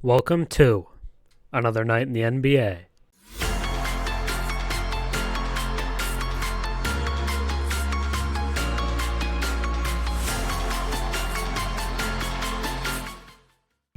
Welcome to another night in the NBA.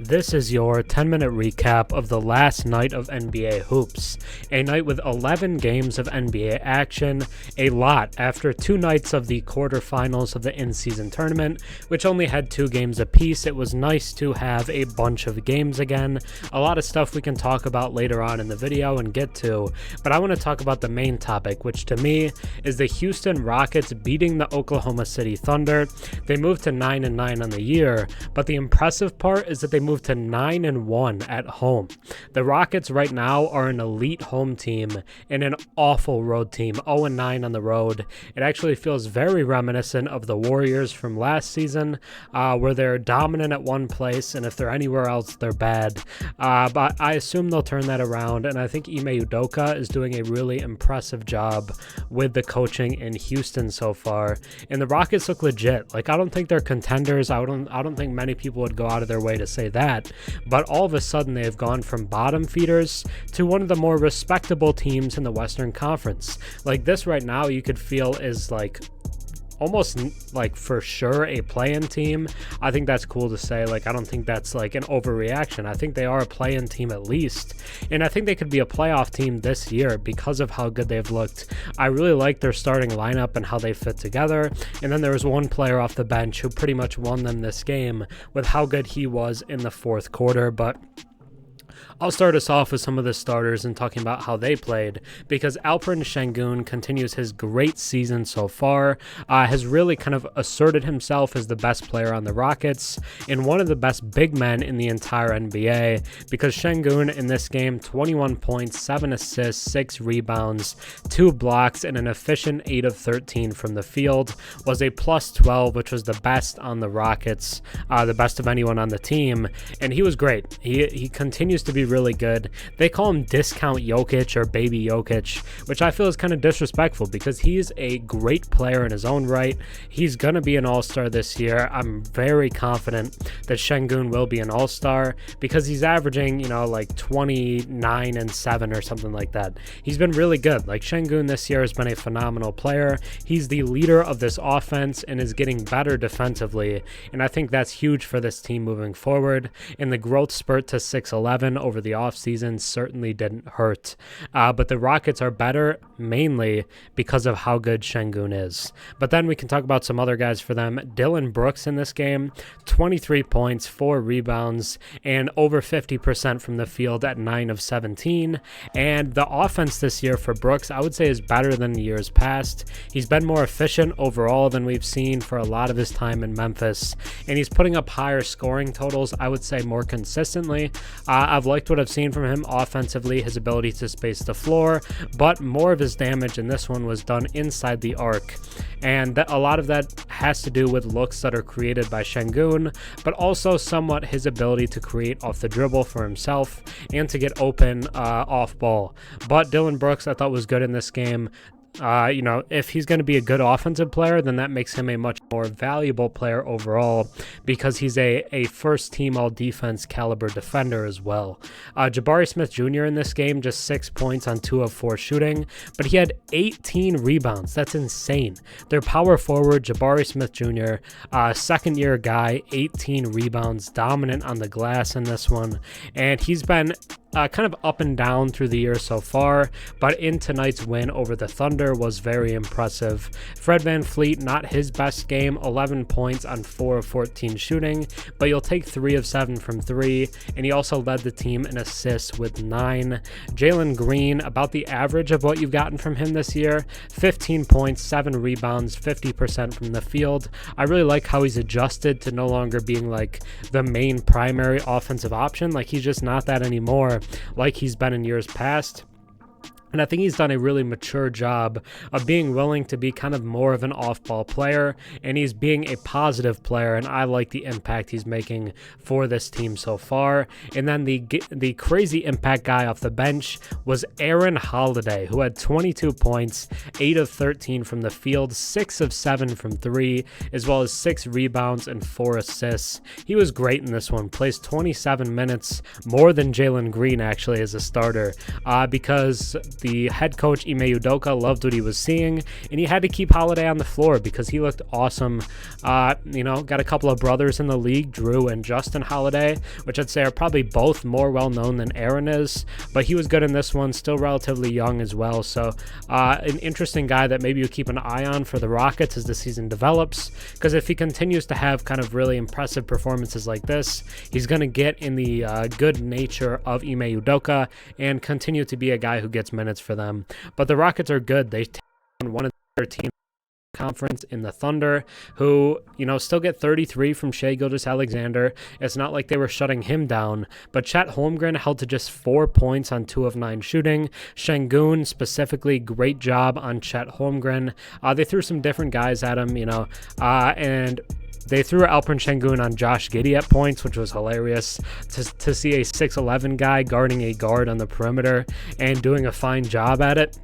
This is your 10-minute recap of the last night of NBA hoops, a night with 11 games of NBA action, a lot after 2 nights of the quarterfinals of the in-season tournament, which only had 2 games apiece. It was nice to have a bunch of games again, a lot of stuff we can talk about later on in the video and get to, but I want to talk about the main topic, which to me is the Houston Rockets beating the Oklahoma City Thunder. They moved to 9-9 on the year, but the impressive part is that they moved to 9-1 at home. The Rockets right now are an elite home team and an awful road team, 0-9 on the road. It actually feels very reminiscent of the Warriors from last season, where they're dominant at one place, and if they're anywhere else, they're bad. But I assume they'll turn that around, and I think Ime Udoka is doing a really impressive job with the coaching in Houston so far. And the Rockets look legit. Like, I don't think they're contenders. I don't think many people would go out of their way to say that. But all of a sudden, they have gone from bottom feeders to one of the more respectable teams in the Western Conference. Like, this right now, you could feel is like almost like for sure a play-in team. I think that's cool to say. Like, I don't think that's like an overreaction. I think they are a play-in team at least, and I think they could be a playoff team this year because of how good they've looked. I really like their starting lineup and how they fit together, and then there was one player off the bench who pretty much won them this game with how good he was in the fourth quarter. But I'll start us off with some of the starters and talking about how they played, because Alperen Sengun continues his great season so far, has really kind of asserted himself as the best player on the Rockets and one of the best big men in the entire NBA, because Sengun in this game, 21 points, 7 assists, 6 rebounds, 2 blocks, and an efficient 8 of 13 from the field, was a plus 12, which was the best on the Rockets, the best of anyone on the team, and he was great. He continues to be really good. They call him Discount Jokic or Baby Jokic, which I feel is kind of disrespectful because he's a great player in his own right. He's going to be an all-star this year. I'm very confident that Sengun will be an all-star because he's averaging, like 29 and 7 or something like that. He's been really good. Like, Sengun this year has been a phenomenal player. He's the leader of this offense and is getting better defensively, and I think that's huge for this team moving forward. And the growth spurt to 6'11" over the offseason certainly didn't hurt. But the Rockets are better mainly because of how good Sengun is. But then we can talk about some other guys for them. Dillon Brooks in this game, 23 points, 4 rebounds, and over 50% from the field at 9 of 17. And the offense this year for Brooks, I would say, is better than the years past. He's been more efficient overall than we've seen for a lot of his time in Memphis. And he's putting up higher scoring totals, I would say, more consistently. I've liked what I've seen from him offensively, his ability to space the floor, but more of his damage in this one was done inside the arc. And a lot of that has to do with looks that are created by Sengun, but also somewhat his ability to create off the dribble for himself and to get open off ball. But Dillon Brooks, I thought, was good in this game. If he's going to be a good offensive player, then that makes him a much more valuable player overall because he's a first-team all-defense caliber defender as well. Jabari Smith Jr. in this game, just 6 points on 2 of 4 shooting, but he had 18 rebounds. That's insane. Their power forward, Jabari Smith Jr., second-year guy, 18 rebounds, dominant on the glass in this one, and he's been kind of up and down through the year so far, but in tonight's win over the Thunder was very impressive. Fred VanVleet, not his best game, 11 points on 4 of 14 shooting, but you'll take 3 of 7 from 3, and he also led the team in assists with 9. Jalen Green, about the average of what you've gotten from him this year, 15 points, 7 rebounds, 50% from the field. I really like how he's adjusted to no longer being like the main primary offensive option. Like, he's just not that anymore like he's been in years past. And I think he's done a really mature job of being willing to be kind of more of an off-ball player, and he's being a positive player, and I like the impact he's making for this team so far. And then the crazy impact guy off the bench was Aaron Holiday, who had 22 points, 8 of 13 from the field, 6 of 7 from 3, as well as 6 rebounds and 4 assists. He was great in this one, plays 27 minutes, more than Jalen Green actually as a starter, because the head coach Ime Udoka loved what he was seeing, and he had to keep Holiday on the floor because he looked awesome. Got a couple of brothers in the league, Drew and Justin Holiday, which I'd say are probably both more well-known than Aaron is, but he was good in this one, still relatively young as well. So an interesting guy that maybe you keep an eye on for the Rockets as the season develops, because if he continues to have kind of really impressive performances like this, he's going to get in the good nature of Ime Udoka and continue to be a guy who gets minutes for them. But the Rockets are good. They take on one of their teams conference in the Thunder, who still get 33 from Shai Gilgeous-Alexander. It's not like they were shutting him down, but Chet Holmgren held to just 4 points on 2 of 9 shooting. Sengun specifically, great job on Chet Holmgren. They threw some different guys at him, and they threw Alperen Sengun on Josh Giddey at points, which was hilarious to see a 6'11 guy guarding a guard on the perimeter and doing a fine job at it.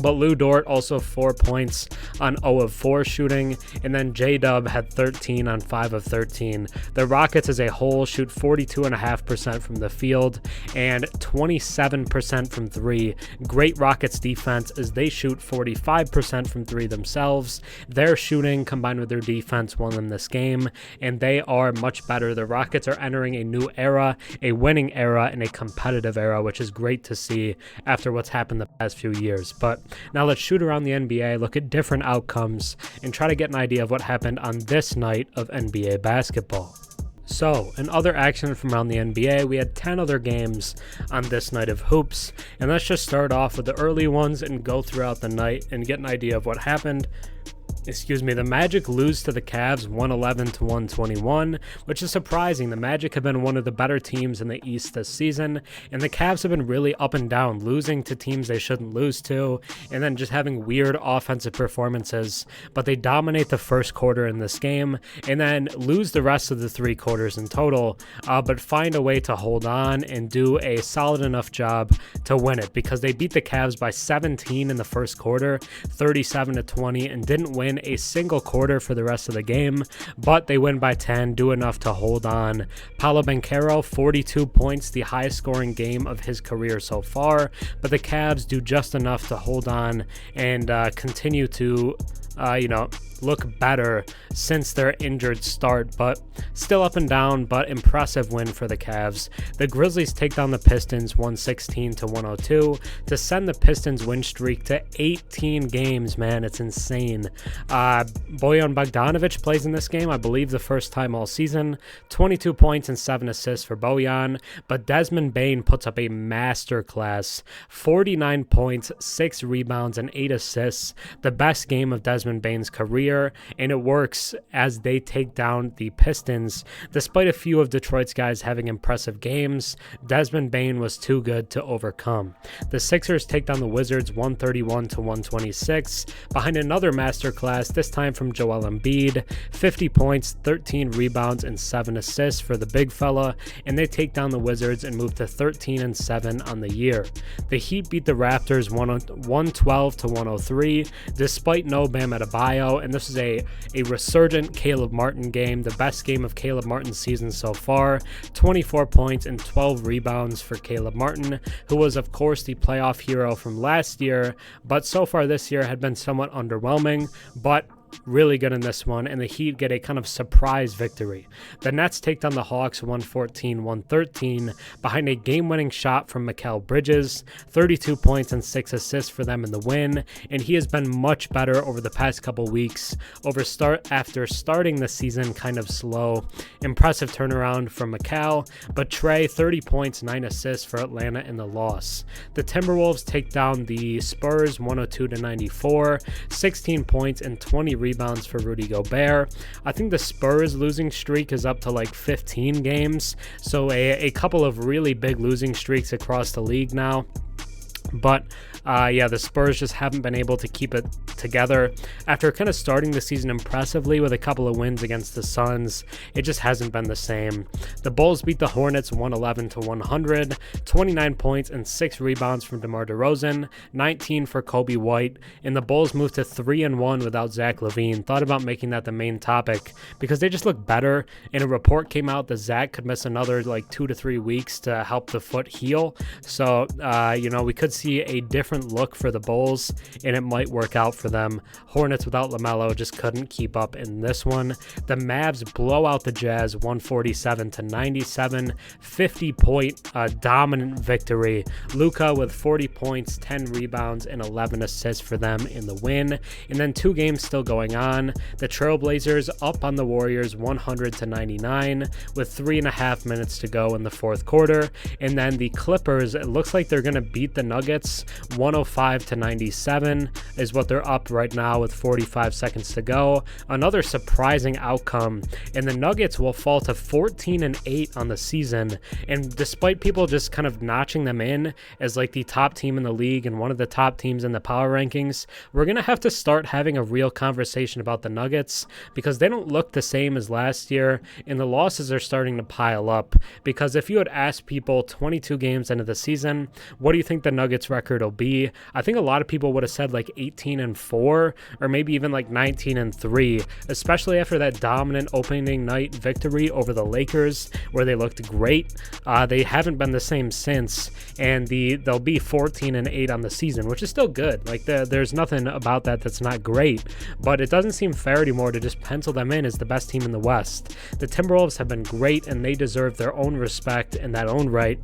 But Lou Dort also 4 points on 0 of 4 shooting, and then J-Dub had 13 on 5 of 13. The Rockets as a whole shoot 42.5% from the field and 27% from 3. Great Rockets defense as they shoot 45% from 3 themselves. Their shooting combined with their defense won them this game, and they are much better. The Rockets are entering a new era, a winning era, and a competitive era, which is great to see after what's happened the past few years. But now let's shoot around the NBA, look at different outcomes, and try to get an idea of what happened on this night of NBA basketball. So, in other action from around the NBA, we had 10 other games on this night of hoops, and let's just start off with the early ones and go throughout the night and get an idea of what happened. The Magic lose to the Cavs 111-121, which is surprising. The Magic have been one of the better teams in the East this season, and the Cavs have been really up and down, losing to teams they shouldn't lose to, and then just having weird offensive performances. But they dominate the first quarter in this game, and then lose the rest of the 3 quarters in total, but find a way to hold on and do a solid enough job to win it, because they beat the Cavs by 17 in the first quarter, 37-20, and didn't win a single quarter for the rest of the game, but they win by 10, do enough to hold on. Paolo Banchero, 42 points, the highest scoring game of his career so far, but the Cavs do just enough to hold on and continue to look better since their injured start, but still up and down, but impressive win for the Cavs. The Grizzlies take down the Pistons 116-102 to send the Pistons win streak to 18 games, man. It's insane. Bojan Bogdanovic plays in this game, I believe the first time all season. 22 points and 7 assists for Bojan, but Desmond Bane puts up a masterclass. 49 points, 6 rebounds, and 8 assists. The best game of Desmond Bane's career, and it works as they take down the Pistons. Despite a few of Detroit's guys having impressive games, Desmond Bane was too good to overcome. The Sixers take down the Wizards 131-126 behind another masterclass, this time from Joel Embiid. 50 points, 13 rebounds, and 7 assists for the big fella, and they take down the Wizards and move to 13-7 on the year. The Heat beat the Raptors 112-103 despite no Bam Adebayo, and this is a resurgent Caleb Martin game, the best game of Caleb Martin's season so far. 24 points and 12 rebounds for Caleb Martin, who was of course the playoff hero from last year, but so far this year had been somewhat underwhelming, but really good in this one, and the Heat get a kind of surprise victory. The Nets take down the Hawks 114-113 behind a game-winning shot from Mikal Bridges, 32 points and 6 assists for them in the win, and he has been much better over the past couple weeks after starting the season kind of slow. Impressive turnaround from Mikal, but Trey, 30 points, 9 assists for Atlanta in the loss. The Timberwolves take down the Spurs 102-94, 16 points and 20 rebounds for Rudy Gobert. I think the Spurs losing streak is up to like 15 games, so a couple of really big losing streaks across the league now. But yeah, the Spurs just haven't been able to keep it together. After kind of starting the season impressively with a couple of wins against the Suns, it just hasn't been the same. The Bulls beat the Hornets 111-100, 29 points and 6 rebounds from DeMar DeRozan, 19 for Kobe White, and the Bulls moved to 3-1 without Zach LaVine. Thought about making that the main topic because they just look better, and a report came out that Zach could miss another like 2 to 3 weeks to help the foot heal. So, we could see a different look for the Bulls, and it might work out for them. Hornets without LaMelo just couldn't keep up in this one. The Mavs blow out the Jazz 147-97, 50-point dominant victory. Luka with 40 points, 10 rebounds, and 11 assists for them in the win. And then 2 games still going on. The Trailblazers up on the Warriors 100-99 with 3.5 minutes to go in the fourth quarter. And then the Clippers, it looks like they're going to beat the Nuggets 105-97 is what they're up right now with 45 seconds to go. Another surprising outcome, and the Nuggets will fall to 14-8 on the season. And despite people just kind of notching them in as like the top team in the league and one of the top teams in the power rankings, we're going to have to start having a real conversation about the Nuggets because they don't look the same as last year, and the losses are starting to pile up. Because if you had asked people 22 games into the season, what do you think the Nuggets record will be? I think a lot of people would have said like 18-4 or maybe even like 19-3, especially after that dominant opening night victory over the Lakers where they looked great. They haven't been the same since, and they'll be 14-8 on the season, which is still good. Like there's nothing about that that's not great, but it doesn't seem fair anymore to just pencil them in as the best team in the West. The Timberwolves have been great, and they deserve their own respect in that own right.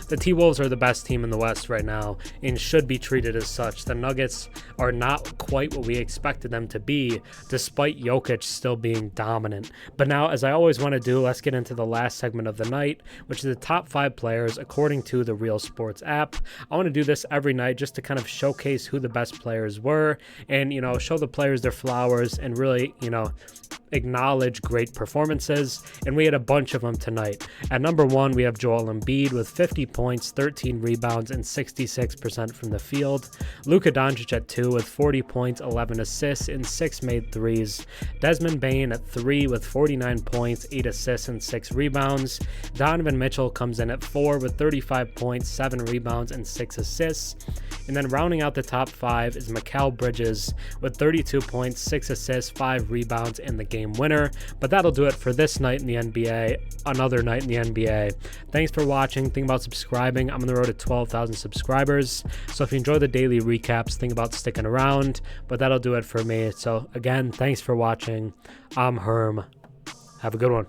The T-Wolves are the best team in the West right now and should be treated as such. The Nuggets are not quite what we expected them to be, despite Jokic still being dominant. But now, as I always want to do, let's get into the last segment of the night, which is the top 5 players according to the Real Sports app. I want to do this every night just to kind of showcase who the best players were and, show the players their flowers and really, acknowledge great performances, and we had a bunch of them tonight. At number 1, we have Joel Embiid with 50 points, 13 rebounds, and 66% from the field. Luka Doncic at 2 with 40 points, 11 assists, and 6 made threes. Desmond Bane at 3 with 49 points, 8 assists, and 6 rebounds. Donovan Mitchell comes in at 4 with 35 points, 7 rebounds, and 6 assists. And then rounding out the top 5 is Mikal Bridges with 32 points, 6 assists, 5 rebounds, and the game winner. But that'll do it for this night in the NBA, another night in the NBA. Thanks for watching. Think about subscribing. I'm on the road to 12,000 subscribers. So if you enjoy the daily recaps, think about sticking around. But that'll do it for me. So again, thanks for watching. I'm Herm. Have a good one.